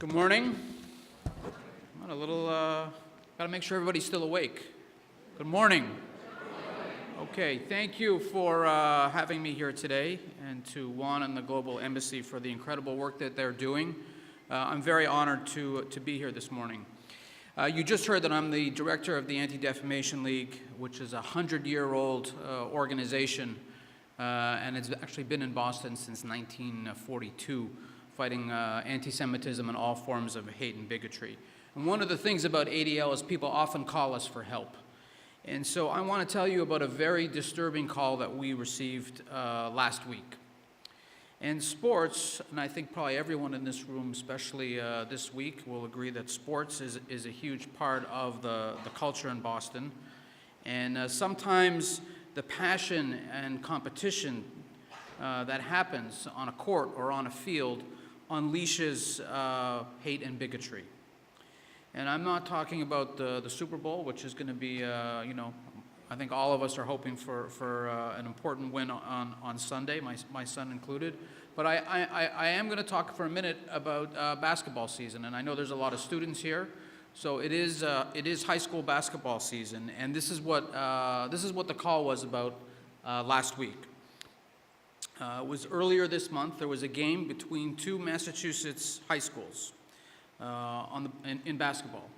Good morning. Got to make sure everybody's still awake. Good morning. Okay, thank you for having me here today, and to Juan and the Global Embassy for the incredible work that they're doing. I'm very honored to be here this morning. You just heard that I'm the director of the Anti-Defamation League, which is a 100-year-old organization, and it's actually been in Boston since 1942, fighting anti-Semitism and all forms of hate and bigotry. And one of the things about ADL is people often call us for help. And so I want to tell you about a very disturbing call that we received last week. And sports, and I think probably everyone in this room, especially this week, will agree that sports is a huge part of the culture in Boston. And sometimes the passion and competition that happens on a court or on a field unleashes hate and bigotry. And I'm not talking about the Super Bowl, which is going to be, I think all of us are hoping for an important win on Sunday, my son included. But I am going to talk for a minute about basketball season, and I know there's a lot of students here, so it is high school basketball season, and this is what the call was about last week. It was earlier this month. There was a game between two Massachusetts high schools in basketball.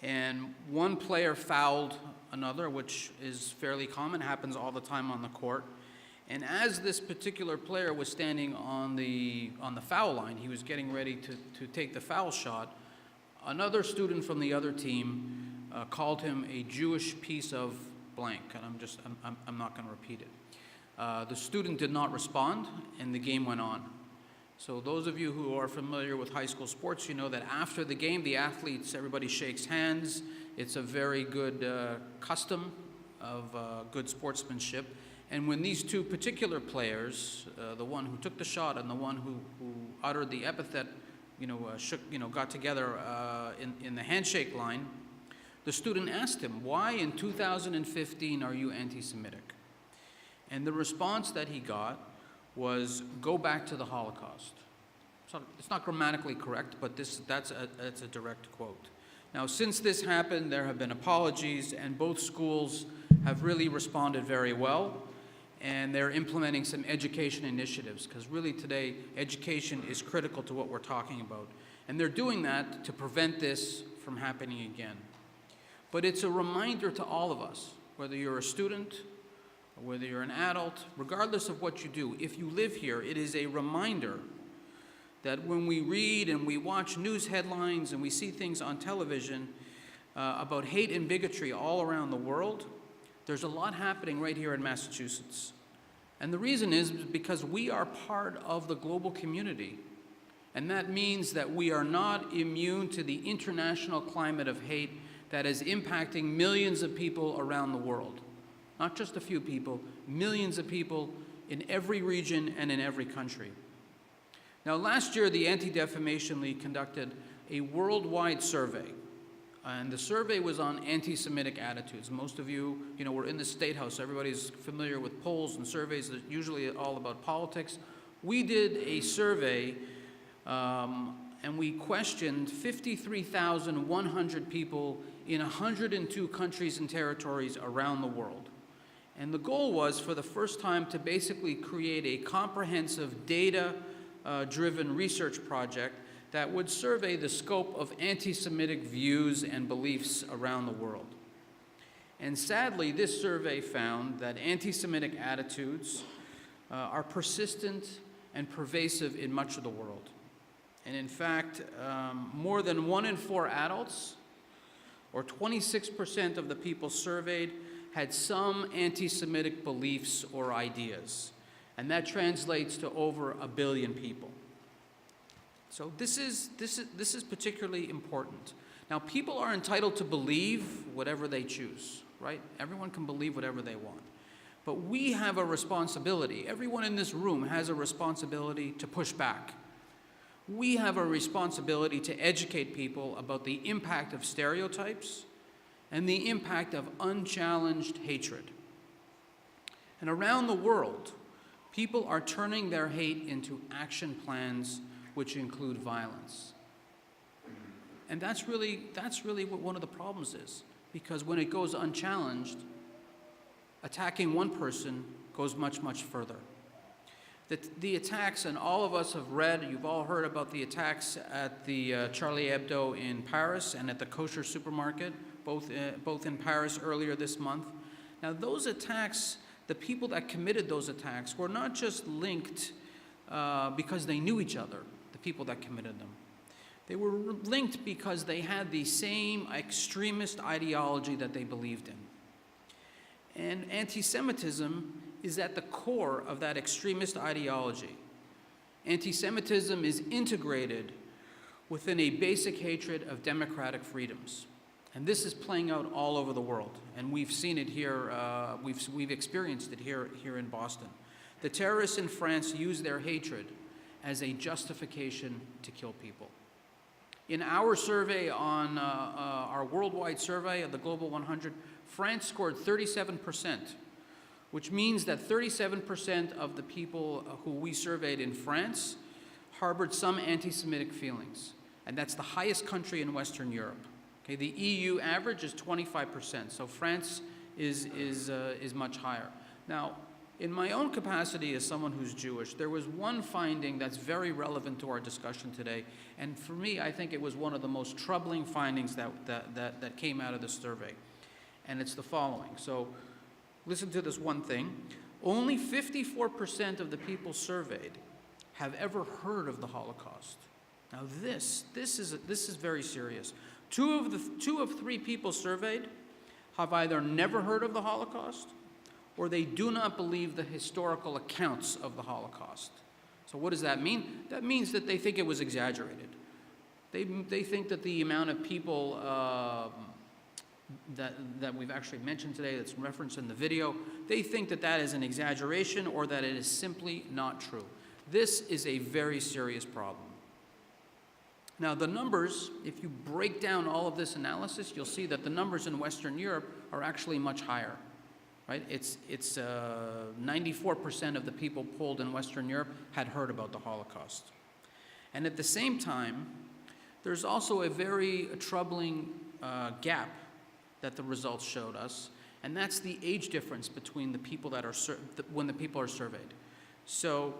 And one player fouled another, which is fairly common, happens all the time on the court. And as this particular player was standing on the foul line, he was getting ready to take the foul shot, another student from the other team called him a Jewish piece of blank, and I'm not going to repeat it. The student did not respond, and the game went on. So those of you who are familiar with high school sports, you know that after the game, the athletes, everybody shakes hands. It's a very good custom of good sportsmanship. And when these two particular players, the one who took the shot and the one who uttered the epithet, got together in the handshake line, the student asked him, "Why in 2015 are you anti-Semitic?" And the response that he got was, "Go back to the Holocaust." So it's not grammatically correct, but that's a direct quote. Now, since this happened, there have been apologies, and both schools have really responded very well, and they're implementing some education initiatives, because really today, education is critical to what we're talking about. And they're doing that to prevent this from happening again. But it's a reminder to all of us, whether you're a student, whether you're an adult, regardless of what you do, if you live here, it is a reminder that when we read and we watch news headlines and we see things on television about hate and bigotry all around the world, there's a lot happening right here in Massachusetts. And the reason is because we are part of the global community. And that means that we are not immune to the international climate of hate that is impacting millions of people around the world. Not just a few people, millions of people in every region and in every country. Now, last year, the Anti-Defamation League conducted a worldwide survey, and the survey was on anti-Semitic attitudes. Most of you, we're in the State House, so everybody's familiar with polls and surveys that are usually all about politics. We did a survey, and we questioned 53,100 people in 102 countries and territories around the world. And the goal was, for the first time, to basically create a comprehensive data-driven research project that would survey the scope of anti-Semitic views and beliefs around the world. And sadly, this survey found that anti-Semitic attitudes are persistent and pervasive in much of the world. And in fact, more than 1 in 4 adults, or 26% of the people surveyed, had some anti-Semitic beliefs or ideas, and that translates to over 1 billion people. So this is particularly important. Now, people are entitled to believe whatever they choose, right? Everyone can believe whatever they want. But we have a responsibility. Everyone in this room has a responsibility to push back. We have a responsibility to educate people about the impact of stereotypes and the impact of unchallenged hatred. And around the world, people are turning their hate into action plans which include violence. And that's really what one of the problems is, because when it goes unchallenged, attacking one person goes much, much further. The attacks, and all of us have read, you've all heard about the attacks at the Charlie Hebdo in Paris and at the kosher supermarket, both in Paris earlier this month. Now those attacks, the people that committed those attacks were not just linked because they knew each other, the people that committed them. They were linked because they had the same extremist ideology that they believed in. And anti-Semitism is at the core of that extremist ideology. Anti-Semitism is integrated within a basic hatred of democratic freedoms. And this is playing out all over the world. And we've seen it here, we've experienced it here in Boston. The terrorists in France use their hatred as a justification to kill people. In our survey on our worldwide survey of the Global 100, France scored 37%, which means that 37% of the people who we surveyed in France harbored some anti-Semitic feelings. And that's the highest country in Western Europe. Okay, the EU average is 25%, so France is much higher. Now, in my own capacity as someone who's Jewish, there was one finding that's very relevant to our discussion today, and for me, I think it was one of the most troubling findings that came out of the survey, and it's the following. So, listen to this one thing. Only 54% of the people surveyed have ever heard of the Holocaust. Now this is very serious. Two of three people surveyed have either never heard of the Holocaust or they do not believe the historical accounts of the Holocaust. So what does that mean? That means that they think it was exaggerated. They think that the amount of people that we've actually mentioned today, that's referenced in the video, they think that that is an exaggeration or that it is simply not true. This is a very serious problem. Now the numbers, if you break down all of this analysis, you'll see that the numbers in Western Europe are actually much higher, right? It's 94% of the people polled in Western Europe had heard about the Holocaust. And at the same time, there's also a very troubling gap that the results showed us, and that's the age difference between the people that are when the people are surveyed. So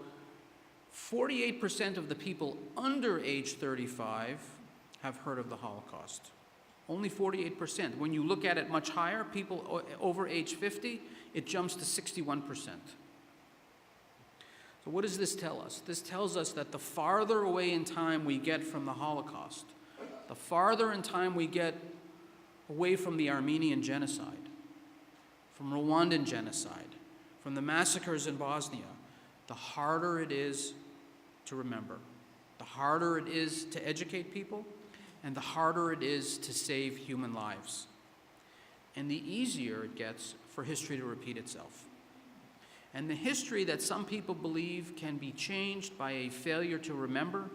48% of the people under age 35 have heard of the Holocaust. Only 48%. When you look at it much higher, people over age 50, it jumps to 61%. So what does this tell us? This tells us that the farther away in time we get from the Holocaust, the farther in time we get away from the Armenian genocide, from Rwandan genocide, from the massacres in Bosnia, the harder it is to remember, the harder it is to educate people, and the harder it is to save human lives. And the easier it gets for history to repeat itself. And the history that some people believe can be changed by a failure to remember,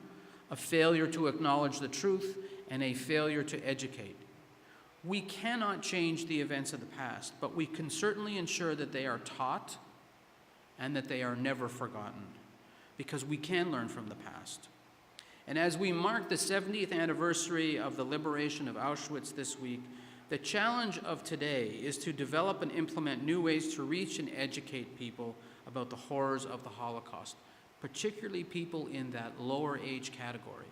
a failure to acknowledge the truth, and a failure to educate. We cannot change the events of the past, but we can certainly ensure that they are taught and that they are never forgotten, because we can learn from the past. And as we mark the 70th anniversary of the liberation of Auschwitz this week, the challenge of today is to develop and implement new ways to reach and educate people about the horrors of the Holocaust, particularly people in that lower age category,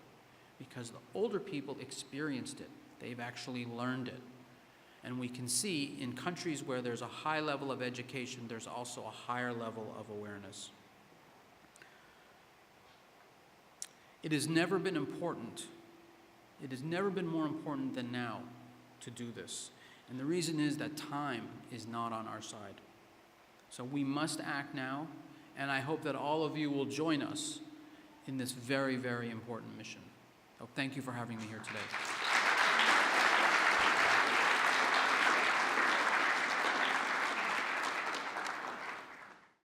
because the older people experienced it. They've actually learned it. And we can see in countries where there's a high level of education, there's also a higher level of awareness. It has never been important. It has never been more important than now to do this. And the reason is that time is not on our side. So we must act now, and I hope that all of you will join us in this very, very important mission. So thank you for having me here today.